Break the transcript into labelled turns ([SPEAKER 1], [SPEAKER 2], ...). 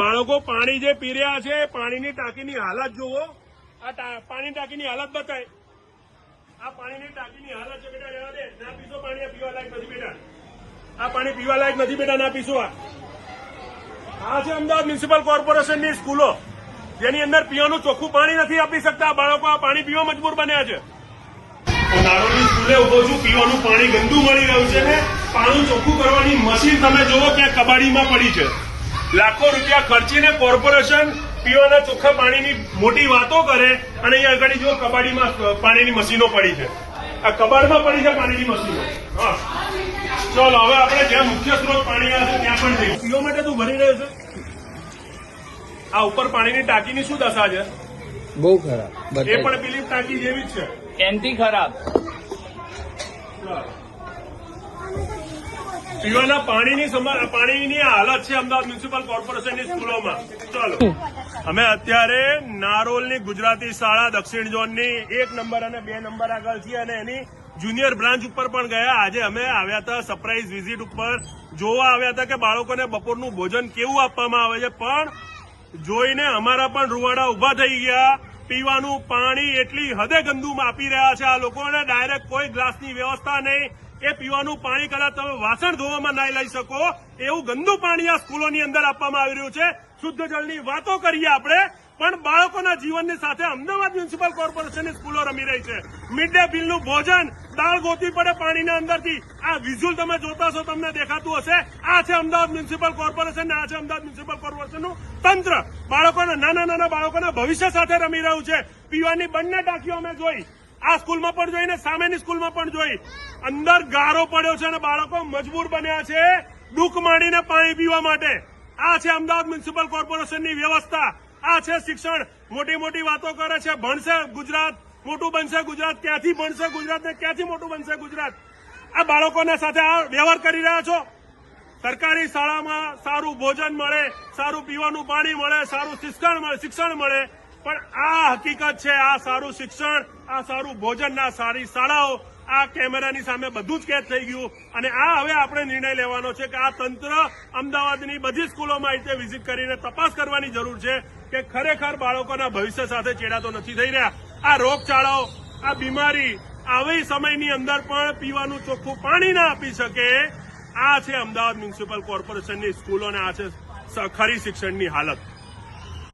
[SPEAKER 1] બાળકો પાણી જે પી રહ્યા છે પાણીની ટાંકીની હાલત જુઓ. આ પાણી ટાંકીની હાલત બતાય. આ પાણીની ટાંકીની હાલત છે બેટા, રહેવા દે. ના પીશો પાણી, પીવા લાયક નથી બેટા. આ પાણી પીવા લાયક નથી બેટા, ના પીશો. આ છે અમદાવાદ મ્યુનિસિપલ કોર્પોરેશનની સ્કૂલો જેની અંદર પીવાનું ચોખ્ખું પાણી નથી આપી શકતા. બાળકો આ પાણી પીવા મજબૂર બન્યા છે. નારોલની સ્કૂલે ઉભો છું, પીવાનું પાણી ગંદુ મળી રહ્યું છે ને પાણી ચોખ્ખું કરવાની મશીન તમે જુઓ ક્યાં કબાડીમાં પડી છે. લાખો રૂપિયા ખર્ચીને કોર્પોરેશન પીવાના ચોખ્ખા પાણીની મોટી વાતો કરે અને અહીંયા આગળ જુઓ કબાડીમાં પાણીની મશીનો પડી છે. આ કબાડમાં પડી છે પાણીની મશીનો. હા ચલો હવે આપણે જ્યાં મુખ્ય સ્ત્રોત પાણી આવે છે ત્યાં પણ જઈએ. પીવા માટે તું ભરી રહ્યો છે. આ ઉપર પાણીની ટાંકીની શું દશા છે?
[SPEAKER 2] બહુ ખરાબ.
[SPEAKER 1] એ પણ પેલી ટાંકી જેવી જ છે,
[SPEAKER 2] એનથી ખરાબ.
[SPEAKER 1] પીવાના પાણીની હાલત છે અમદાવાદ મ્યુનિસિપલ કોર્પોરેશનની સ્કૂલોમાં. ચાલો અમે અત્યારે નારોલની ગુજરાતી શાળા દક્ષિણ ઝોનની 1 નંબર અને 2 નંબર આગળ છીએ અને એની જુનિયર બ્રાન્ચ ઉપર પણ ગયા. આજે અમે આવ્યા હતા સરપ્રાઇઝ વિઝિટ ઉપર, જોવા આવ્યા હતા કે બાળકોને બપોરનું ભોજન કેવું આપવામાં આવે છે. પણ જોઈને અમારા પણ રૂવાડા ઉભા થઈ ગયા. પીવાનું પાણી એટલી હદે ગંદુ આપી રહ્યા છે આ લોકોને. ડાયરેક્ટ કોઈ ગ્લાસની વ્યવસ્થા નહીં. એ પીવાનું પાણી કદાચ તમે વાસણ ધોવામાં ના લઈ શકો એવું ગંદુ પાણી આ સ્કૂલોની અંદર આપવામાં આવી રહ્યું છે. શુદ્ધ જળની વાતો કરીએ આપણે, પણ બાળકોના જીવનની સાથે અમદાવાદ મ્યુનિસિપલ કોર્પોરેશનની સ્કૂલો રમી રહી છે. મિડ ડે મીલનું ભોજન દાળ ગોતી પડે પાણીના અંદરથી. આ વિઝ્યુઅલ તમે જોતા છો, તમને દેખાતું હશે. આ છે અમદાવાદ મ્યુનિસિપલ કોર્પોરેશન, આ છે અમદાવાદ મ્યુનિસિપલ કોર્પોરેશનનું તંત્ર. બાળકોના નાના બાળકોના ભવિષ્ય સાથે રમી રહ્યું છે. પીવાની બંને ટાંકીઓ અમે જોઈ, આ સ્કૂલમાં પણ જોઈ ને સામેની સ્કૂલમાં પણ જોઈ. અંદર ગારો પડ્યો છે અને બાળકો મજબૂર બન્યા છે દુઃખ માંડીને પાણી પીવા માટે. આ છે અમદાવાદ મ્યુનિસિપલ કોર્પોરેશનની વ્યવસ્થા. આ છે શિક્ષણ. મોટી વાતો કરે છે, ભણશે ગુજરાત, મોટું બનશે ગુજરાત. ક્યાંથી ભણશે ગુજરાત ને ક્યાંથી મોટું બનશે ગુજરાત? આ બાળકોના સાથે આ વ્યવહાર કરી રહ્યા છો. સરકારી શાળામાં સારું ભોજન મળે, સારું પીવાનું પાણી મળે, સારું શિક્ષણ મળે, પણ આ હકીકત છે. આ સારું શિક્ષણ, આ સારું ભોજન, આ સારી શાળાઓ આ કેમેરાની સામે બધું જ કેદ થઈ ગયું. અને આ હવે આપણે નિર્ણય લેવાનો છે કે આ તંત્ર અમદાવાદની બધી સ્કૂલોમાં રીતે વિઝિટ કરીને તપાસ કરવાની જરૂર છે કે ખરેખર બાળકોના ભવિષ્ય સાથે ચેડા તો નથી થઈ રહ્યા. આ રોગચાળાઓ, આ બીમારી આવી સમયની અંદર પણ પીવાનું ચોખ્ખું પાણી ના આપી શકે. આ છે અમદાવાદ મ્યુનિસિપલ કોર્પોરેશનની સ્કૂલો અને આ છે ખરી શિક્ષણની હાલત.